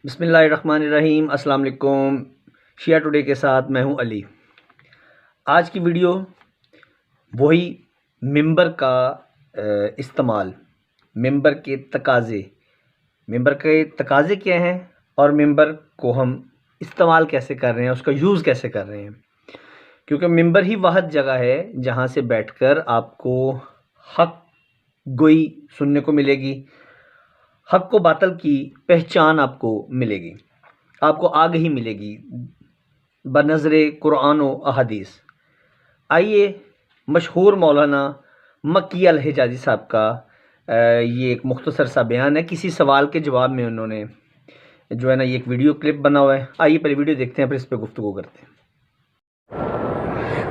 بسم اللہ الرحمن الرحیم۔ السلام علیکم۔ شیعہ ٹوڈے کے ساتھ میں ہوں علی۔ آج کی ویڈیو وہی ممبر کا استعمال، ممبر کے تقاضے کیا ہیں اور ممبر کو ہم استعمال کیسے کر رہے ہیں، اس کا یوز کیسے کر رہے ہیں، کیونکہ ممبر ہی واحد جگہ ہے جہاں سے بیٹھ کر آپ کو حق گوئی سننے کو ملے گی، حق و باطل کی پہچان آپ کو ملے گی، آپ کو آگہی ملے گی بنظر قرآن و احادیث۔ آئیے مشہور مولانا مکی الحجازی صاحب کا یہ ایک مختصر سا بیان ہے، کسی سوال کے جواب میں انہوں نے جو ہے نا یہ ایک ویڈیو کلپ بنا ہوا ہے۔ آئیے پہلے ویڈیو دیکھتے ہیں، پھر اس پہ گفتگو کرتے ہیں۔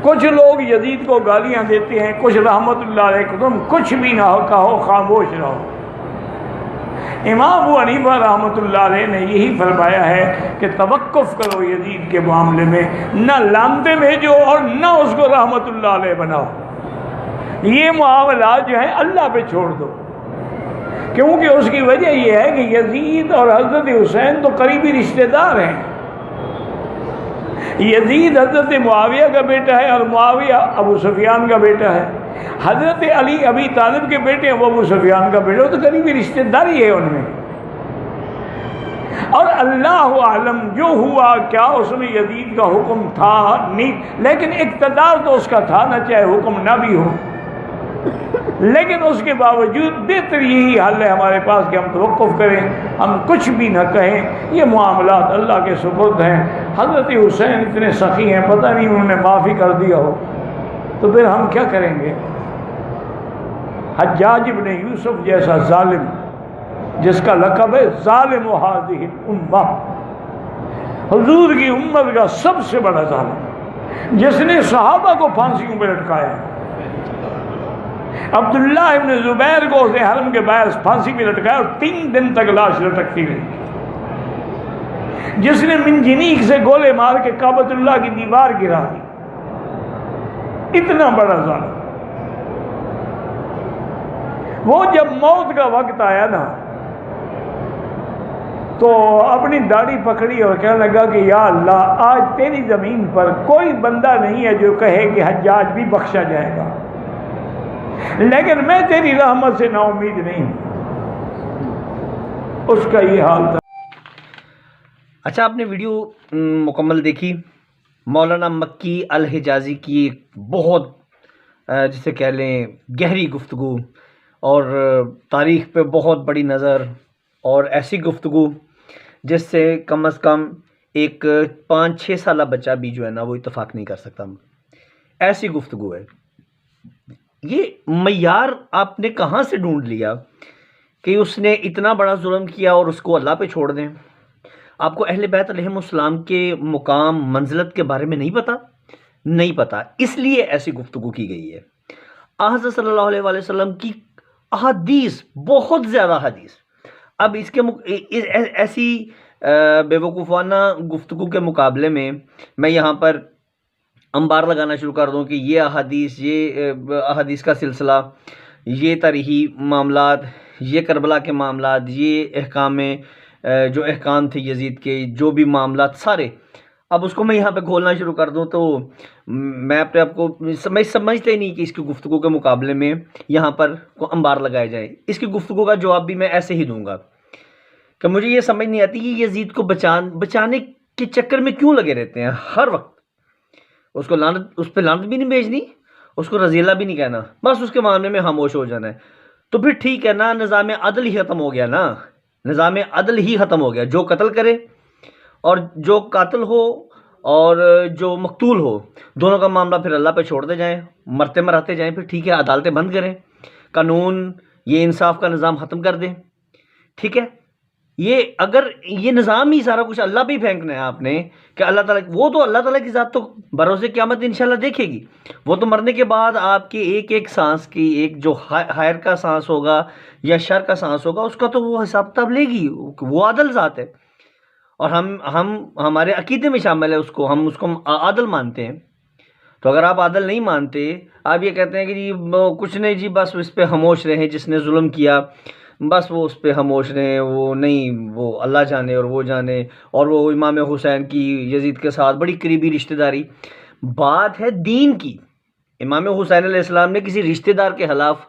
کچھ لوگ یزید کو گالیاں دیتے ہیں، کچھ رحمت اللہ علیہ کو تم کچھ بھی نہ کہو، خاموش رہو۔ امام ابو حنیفہ رحمۃ اللہ علیہ نے یہی فرمایا ہے کہ توقف کرو یزید کے معاملے میں، نہ لانتے بھیجو اور نہ اس کو رحمت اللہ علیہ بناؤ۔ یہ معاملات جو ہیں اللہ پہ چھوڑ دو، کیونکہ اس کی وجہ یہ ہے کہ یزید اور حضرت حسین تو قریبی رشتہ دار ہیں۔ یزید حضرت معاویہ کا بیٹا ہے اور معاویہ ابو سفیان کا بیٹا ہے۔ حضرت علی ابی طالب کے بیٹے ہیں، وہ ابو سفیان کا بیٹا، وہ تو قریبی رشتہ داری ہے ان میں۔ اور اللہ عالم جو ہوا کیا اس میں یزید کا حکم تھا نہیں، لیکن اقتدار تو اس کا تھا نا، چاہے حکم نہ بھی ہو۔ لیکن اس کے باوجود بہتر یہی حل ہے ہمارے پاس کہ ہم توقف کریں، ہم کچھ بھی نہ کہیں۔ یہ معاملات اللہ کے سپرد ہیں۔ حضرت حسین اتنے سخی ہیں، پتہ نہیں انہوں نے معافی کر دیا ہو تو پھر ہم کیا کریں گے؟ حجاج ابن یوسف جیسا ظالم، جس کا لقب ہے ظالم هذه الامہ، حضور کی امت کا سب سے بڑا ظالم، جس نے صحابہ کو پھانسیوں پہ لٹکایا۔ عبداللہ ابن زبیر کو اس نے حرم کے باعث پھانسی پہ لٹکایا اور 3 دن تک لاش لٹکتی رہی۔ جس نے منجنیق سے گولے مار کے کعبۃ اللہ کی دیوار گرا دی، اتنا بڑا ظالم۔ وہ جب موت کا وقت آیا نا تو اپنی داڑھی پکڑی اور کہنے لگا کہ یا اللہ، آج تیری زمین پر کوئی بندہ نہیں ہے جو کہے کہ حجاج بھی بخشا جائے گا، لیکن میں تیری رحمت سے نا امید نہیں ہوں۔ اس کا یہ حال تھا۔ اچھا، آپ نے ویڈیو مکمل دیکھی۔ مولانا مکی الحجازی کی بہت جسے کہہ لیں گہری گفتگو اور تاریخ پہ بہت بڑی نظر، اور ایسی گفتگو جس سے کم از کم ایک 5-6 سالہ بچہ بھی جو ہے نا وہ اتفاق نہیں کر سکتا۔ ایسی گفتگو ہے۔ یہ معیار آپ نے کہاں سے ڈھونڈ لیا کہ اس نے اتنا بڑا ظلم کیا اور اس کو اللہ پہ چھوڑ دیں؟ آپ کو اہل بیت علیہم السلام کے مقام منزلت کے بارے میں نہیں پتہ، اس لیے ایسی گفتگو کی گئی ہے۔ حضرت صلی اللہ علیہ وآلہ وسلم کی احادیث، بہت زیادہ حدیث۔ اب اس کے ایسی بے وقوفانہ گفتگو کے مقابلے میں میں یہاں پر انبار لگانا شروع کر دوں کہ یہ احادیث کا سلسلہ، یہ تاریخی معاملات، یہ کربلا کے معاملات، یہ جو احکام تھے یزید کے، جو بھی معاملات سارے، اب اس کو میں یہاں پہ کھولنا شروع کر دوں تو میں اپنے آپ کو سمجھتے ہی نہیں کہ اس کی گفتگو کے مقابلے میں یہاں پر انبار لگائے جائے۔ اس کی گفتگو کا جواب بھی میں ایسے ہی دوں گا کہ مجھے یہ سمجھ نہیں آتی کہ یزید کو بچانے کے چکر میں کیوں لگے رہتے ہیں ہر وقت۔ اس پہ لعنت بھی نہیں بھیجنی، اس کو رضی اللہ بھی نہیں کہنا، بس اس کے معاملے میں خاموش ہو جانا ہے۔ تو پھر ٹھیک ہے نا، نظام عدل ہی ختم ہو گیا نا، نظام عدل ہی ختم ہو گیا۔ جو قتل کرے اور جو قاتل ہو اور جو مقتول ہو، دونوں کا معاملہ پھر اللہ پہ چھوڑ دے جائیں، مرتے مراتے جائیں، پھر ٹھیک ہے، عدالتیں بند کریں، قانون یہ انصاف کا نظام ختم کر دیں، ٹھیک ہے۔ اگر یہ نظام ہی سارا کچھ اللہ پہ ہی پھینکنا ہے آپ نے کہ اللہ تعالیٰ، وہ تو اللہ تعالیٰ کی ذات تو بروز قیامت انشاءاللہ دیکھے گی، وہ تو مرنے کے بعد آپ کے ایک ایک سانس کی، ایک جو خیر کا سانس ہوگا یا شر کا سانس ہوگا، اس کا تو وہ حساب تب لے گی، وہ عادل ذات ہے، اور ہمارے عقیدے میں شامل ہے، ہم اس کو عادل مانتے ہیں۔ تو اگر آپ عادل نہیں مانتے، آپ یہ کہتے ہیں کہ جی کچھ نہیں، جی بس اس پہ خاموش رہیں، جس نے ظلم کیا بس وہ اس پہ خاموش رہیں، وہ نہیں، وہ اللہ جانے اور وہ جانے، اور وہ امام حسین کی یزید کے ساتھ بڑی قریبی رشتہ داری۔ بات ہے دین کی۔ امام حسین علیہ السلام نے کسی رشتہ دار کے خلاف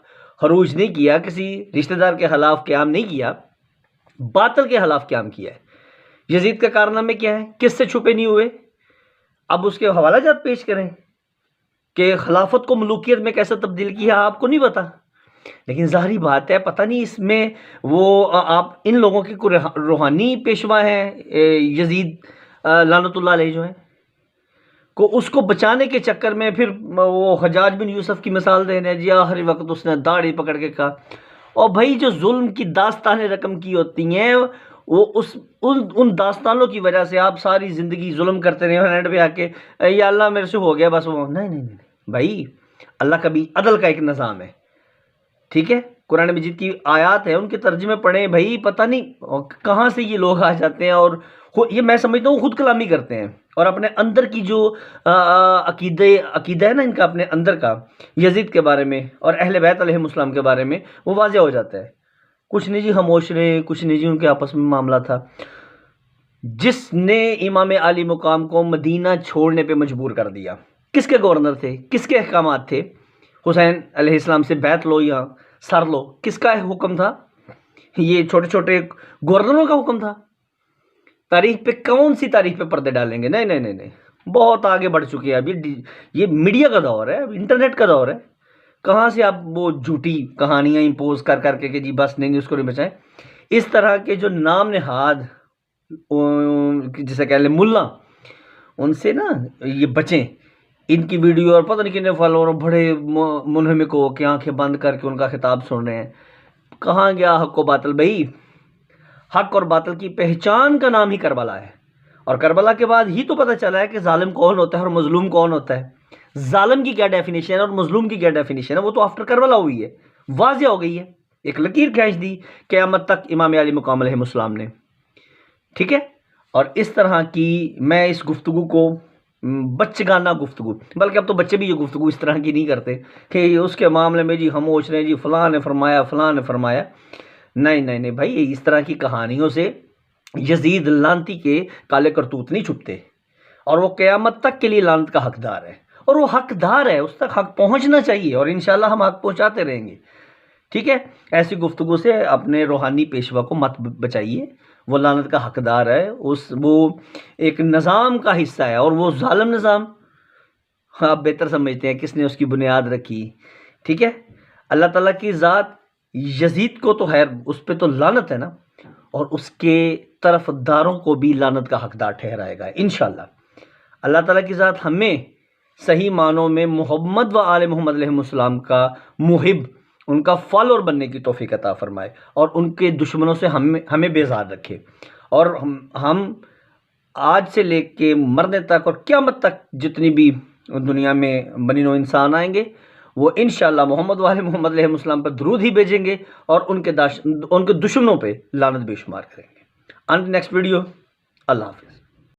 خروج نہیں کیا، کسی رشتہ دار کے خلاف قیام نہیں کیا، باطل کے خلاف قیام کیا ہے۔ یزید کا کارنامے کیا ہے؟ کس سے چھپے نہیں ہوئے؟ اب اس کے حوالہ جات پیش کریں کہ خلافت کو ملوکیت میں کیسے تبدیل کیا، آپ کو نہیں پتا، لیکن ظاہری بات ہے پتہ نہیں اس میں وہ آپ ان لوگوں کی کوئی روحانی پیشوا ہیں یزید لعنت اللہ علیہ جو ہیں، کو اس کو بچانے کے چکر میں پھر وہ حجاج بن یوسف کی مثال دے رہے ہیں، جی آخری وقت اس نے داڑھی پکڑ کے کہا۔ اور بھائی جو ظلم کی داستانیں رقم کی ہوتی ہیں، وہ ان داستانوں کی وجہ سے آپ ساری زندگی ظلم کرتے رہے ہیں، اینڈ پہ آ کے یا اللہ میرے سے ہو گیا بس، وہ نہیں بھائی، اللہ کا بھی عدل کا ایک نظام ہے، ٹھیک ہے؟ قرآن مجید کی آیات ہے، ان کے ترجمے پڑھیں بھائی، پتہ نہیں کہاں سے یہ لوگ آ جاتے ہیں اور یہ میں سمجھتا ہوں خود کلامی کرتے ہیں، اور اپنے اندر کی جو عقیدہ ہے نا ان کا اپنے اندر کا یزید کے بارے میں اور اہل بیت علیہ السلام کے بارے میں، وہ واضح ہو جاتا ہے۔ کچھ نہیں جی خاموش رہے، کچھ نہیں جی ان کے آپس میں معاملہ تھا۔ جس نے امام عالی مقام کو مدینہ چھوڑنے پہ مجبور کر دیا، کس کے گورنر تھے، کس کے احکامات تھے؟ حسین علیہ السلام سے بیعت لو یا سر لو، کس کا حکم تھا؟ یہ چھوٹے چھوٹے گورنروں کا حکم تھا؟ تاریخ پہ کون سی تاریخ پہ پردے ڈالیں گے؟ نہیں، بہت آگے بڑھ چکے ہیں ابھی، یہ میڈیا کا دور ہے، انٹرنیٹ کا دور ہے، کہاں سے آپ وہ جھوٹی کہانیاں امپوز کر کے کہ جی بس نہیں اس کو نہیں بچائیں۔ اس طرح کے جو نام نہاد جسے کہہ لیں ملا، ان سے نا یہ بچیں، ان کی ویڈیو اور پتہ نہیں کتنے فالوور بڑے منہمک ہو کے آنکھیں بند کر کے ان کا خطاب سن رہے ہیں۔ کہاں گیا حق و باطل؟ بھائی حق اور باطل کی پہچان کا نام ہی کربلا ہے، اور کربلا کے بعد ہی تو پتہ چلا ہے کہ ظالم کون ہوتا ہے اور مظلوم کون ہوتا ہے۔ ظالم کی کیا ڈیفینیشن ہے اور مظلوم کی کیا ڈیفینیشن ہے، وہ تو آفٹر کربلا ہوئی ہے، واضح ہو گئی ہے، ایک لکیر کھینچ دی قیامت تک امام علی مقام علیہ السلام نے، ٹھیک ہے؟ اور اس طرح کی میں اس گفتگو کو بچگانہ گفتگو، بلکہ اب تو بچے بھی یہ گفتگو اس طرح کی نہیں کرتے کہ اس کے معاملے میں جی خاموش رہے، جی فلاں نے فرمایا، نہیں بھائی، اس طرح کی کہانیوں سے یزید لعنتی کے کالے کرتوت نہیں چھپتے، اور وہ قیامت تک کے لیے لعنت کا حقدار ہے، اور وہ حقدار ہے، اس تک حق پہنچنا چاہیے، اور انشاءاللہ ہم حق پہنچاتے رہیں گے، ٹھیک ہے؟ ایسی گفتگو سے اپنے روحانی پیشوا کو مت بچائیے، وہ لعنت کا حقدار ہے، وہ ایک نظام کا حصہ ہے، اور وہ ظالم نظام آپ بہتر سمجھتے ہیں کس نے اس کی بنیاد رکھی، ٹھیک ہے؟ اللہ تعالیٰ کی ذات یزید کو تو خیر اس پہ تو لعنت ہے نا، اور اس کے طرف داروں کو بھی لعنت کا حقدار ٹھہرائے گا انشاءاللہ۔ اللہ تعالیٰ کی ذات ہمیں صحیح معنوں میں محمد و آل محمد علیہ السلام کا محب، ان کا فالوور بننے کی توفیق عطا فرمائے، اور ان کے دشمنوں سے ہمیں بیزار رکھے، اور ہم آج سے لے کے مرنے تک اور قیامت تک جتنی بھی دنیا میں بنی نوع انسان آئیں گے، وہ انشاءاللہ محمد و آل محمد علیہ السلام پر درود ہی بھیجیں گے، اور ان کے دشمنوں پہ لعنت بے شمار کریں گے۔ انٹل نیکسٹ ویڈیو، اللہ حافظ۔